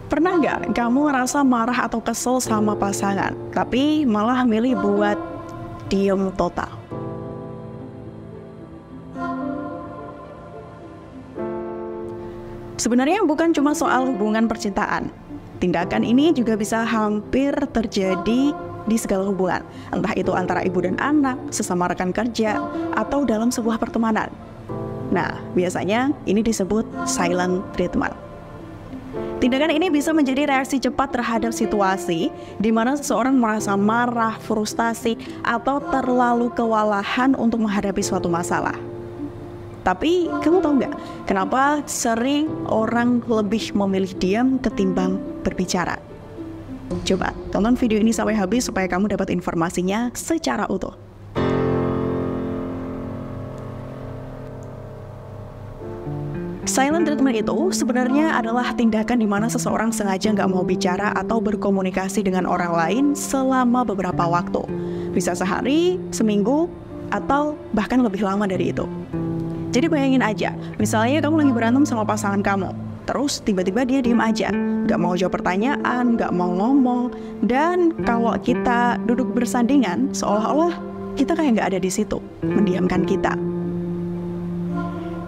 Pernah nggak kamu ngerasa marah atau kesel sama pasangan, tapi malah milih buat diem total? Sebenarnya bukan cuma soal hubungan percintaan. Tindakan ini juga bisa hampir terjadi di segala hubungan, entah itu antara ibu dan anak, sesama rekan kerja, atau dalam sebuah pertemanan. Nah, biasanya ini disebut silent treatment. Tindakan ini bisa menjadi reaksi cepat terhadap situasi di mana seseorang merasa marah, frustasi, atau terlalu kewalahan untuk menghadapi suatu masalah. Tapi, kamu tahu nggak, kenapa sering orang lebih memilih diam ketimbang berbicara? Coba, tonton video ini sampai habis supaya kamu dapat informasinya secara utuh. Silent treatment itu sebenarnya adalah tindakan di mana seseorang sengaja nggak mau bicara atau berkomunikasi dengan orang lain selama beberapa waktu. Bisa sehari, seminggu, atau bahkan lebih lama dari itu. Jadi bayangin aja, misalnya kamu lagi berantem sama pasangan kamu, terus tiba-tiba dia diem aja, nggak mau jawab pertanyaan, nggak mau ngomong, dan kalau kita duduk bersandingan, seolah-olah kita kayak nggak ada di situ, mendiamkan kita.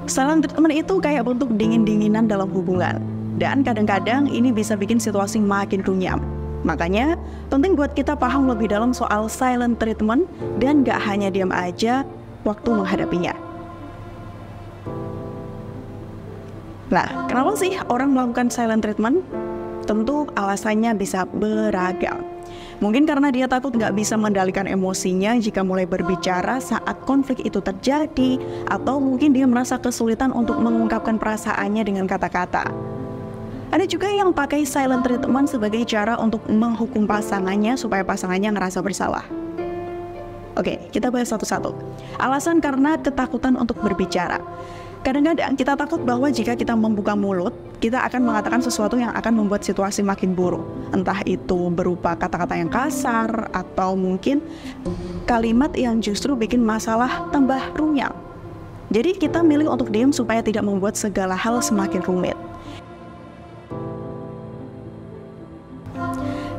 Silent treatment itu kayak bentuk dingin-dinginan dalam hubungan, dan kadang-kadang ini bisa bikin situasi makin runyam. Makanya, penting buat kita paham lebih dalam soal silent treatment dan nggak hanya diam aja waktu menghadapinya. Nah, kenapa sih orang melakukan silent treatment? Tentu alasannya bisa beragam. Mungkin karena dia takut nggak bisa mengendalikan emosinya jika mulai berbicara saat konflik itu terjadi, atau mungkin dia merasa kesulitan untuk mengungkapkan perasaannya dengan kata-kata. Ada juga yang pakai silent treatment sebagai cara untuk menghukum pasangannya supaya pasangannya ngerasa bersalah. Oke, kita bahas satu-satu. Alasan karena ketakutan untuk berbicara. Kadang-kadang kita takut bahwa jika kita membuka mulut, kita akan mengatakan sesuatu yang akan membuat situasi makin buruk. Entah itu berupa kata-kata yang kasar, atau mungkin kalimat yang justru bikin masalah tambah runyam. Jadi kita milih untuk diam supaya tidak membuat segala hal semakin rumit.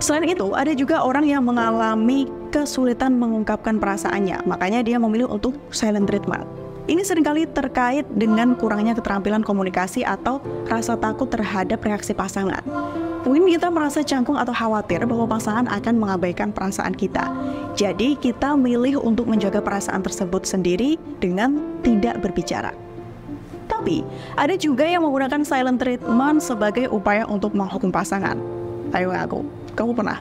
Selain itu, ada juga orang yang mengalami kesulitan mengungkapkan perasaannya, makanya dia memilih untuk silent treatment. Ini seringkali terkait dengan kurangnya keterampilan komunikasi atau rasa takut terhadap reaksi pasangan. Mungkin kita merasa canggung atau khawatir bahwa pasangan akan mengabaikan perasaan kita. Jadi kita milih untuk menjaga perasaan tersebut sendiri dengan tidak berbicara. Tapi ada juga yang menggunakan silent treatment sebagai upaya untuk menghukum pasangan. Ayo aku, kamu pernah?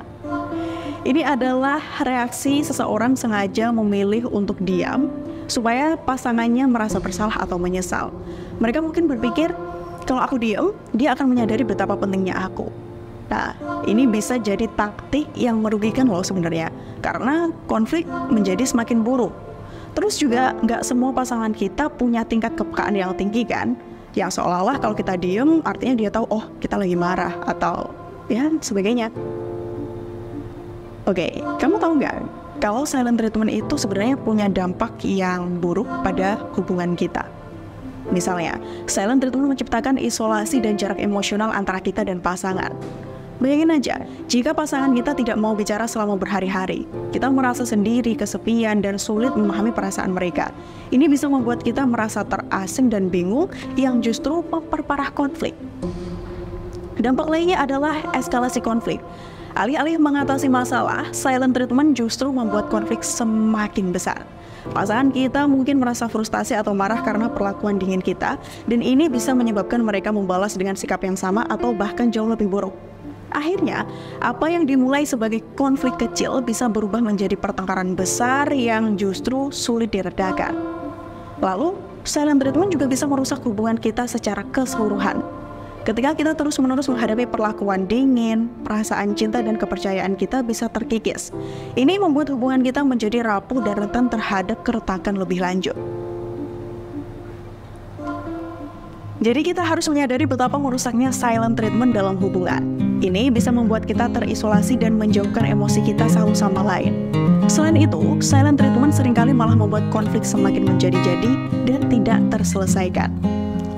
Ini adalah reaksi seseorang sengaja memilih untuk diam supaya pasangannya merasa bersalah atau menyesal. Mereka mungkin berpikir, kalau aku diam, dia akan menyadari betapa pentingnya aku. Nah, ini bisa jadi taktik yang merugikan loh sebenarnya, karena konflik menjadi semakin buruk. Terus juga nggak semua pasangan kita punya tingkat kepekaan yang tinggi kan, yang seolah-olah kalau kita diem artinya dia tahu, oh kita lagi marah, atau ya sebagainya. Oke, kamu tahu nggak kalau silent treatment itu sebenarnya punya dampak yang buruk pada hubungan kita? Misalnya, silent treatment menciptakan isolasi dan jarak emosional antara kita dan pasangan. Bayangin aja, jika pasangan kita tidak mau bicara selama berhari-hari, kita merasa sendiri, kesepian, dan sulit memahami perasaan mereka. Ini bisa membuat kita merasa terasing dan bingung, yang justru memperparah konflik. Dampak lainnya adalah eskalasi konflik. Alih-alih mengatasi masalah, silent treatment justru membuat konflik semakin besar. Pasangan kita mungkin merasa frustasi atau marah karena perlakuan dingin kita, dan ini bisa menyebabkan mereka membalas dengan sikap yang sama atau bahkan jauh lebih buruk. Akhirnya, apa yang dimulai sebagai konflik kecil bisa berubah menjadi pertengkaran besar yang justru sulit diredakan. Lalu, silent treatment juga bisa merusak hubungan kita secara keseluruhan. Ketika kita terus-menerus menghadapi perlakuan dingin, perasaan cinta dan kepercayaan kita bisa terkikis. Ini membuat hubungan kita menjadi rapuh dan rentan terhadap keretakan lebih lanjut. Jadi kita harus menyadari betapa merusaknya silent treatment dalam hubungan. Ini bisa membuat kita terisolasi dan menjauhkan emosi kita satu sama lain. Selain itu, silent treatment seringkali malah membuat konflik semakin menjadi-jadi dan tidak terselesaikan.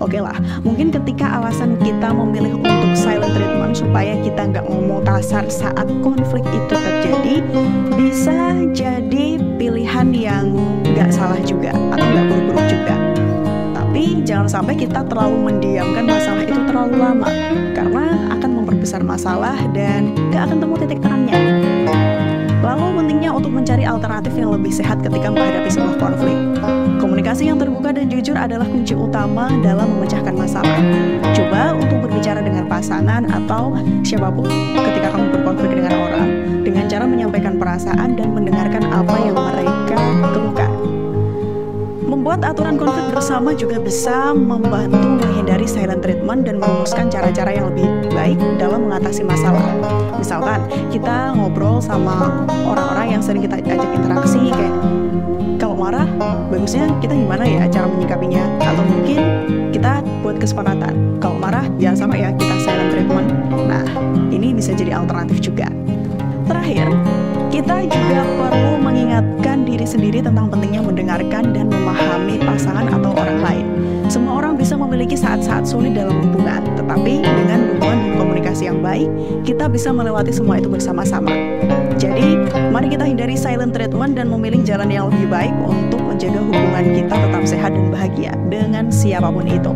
Oke lah, mungkin ketika alasan kita memilih untuk silent treatment supaya kita nggak ngomong kasar saat konflik itu terjadi, bisa jadi pilihan yang nggak salah juga atau nggak buruk-buruk juga. Tapi jangan sampai kita terlalu mendiamkan masalah itu terlalu lama, karena akan memperbesar masalah dan nggak akan temu titik terangnya. Lalu pentingnya untuk mencari alternatif yang lebih sehat ketika menghadapi sebuah konflik. Komunikasi yang terbuka dan jujur adalah kunci utama dalam memecahkan masalah. Coba untuk berbicara dengan pasangan atau siapapun ketika kamu berkonflik dengan orang, dengan cara menyampaikan perasaan dan mendengarkan apa yang mereka keluhkan. Membuat aturan konflik bersama juga bisa membantu menghindari silent treatment dan merumuskan cara-cara yang lebih baik dalam mengatasi masalah. Misalkan kita ngobrol sama orang-orang yang sering kita ajak interaksi, kayak kalau marah, bagusnya kita gimana ya cara menyikapinya? Atau mungkin kita buat kesepakatan, kalau marah ya sama ya kita silent treatment. Nah, ini bisa jadi alternatif juga. Terakhir, kita juga perlu mengingatkan diri sendiri tentang pentingnya mendengarkan dan memahami pasangan atau orang lain. Semua orang bisa memiliki saat-saat sulit dalam hubungan, tetapi dengan dukungan dan komunikasi yang baik, kita bisa melewati semua itu bersama-sama. Jadi, mari kita hindari silent treatment dan memilih jalan yang lebih baik untuk menjaga hubungan kita tetap sehat dan bahagia dengan siapapun itu.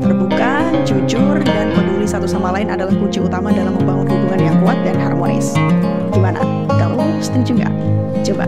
Terbuka, jujur, dan peduli satu sama lain adalah kunci utama dalam membangun hubungan yang kuat dan harmonis. Gimana? Kamu setuju nggak? Coba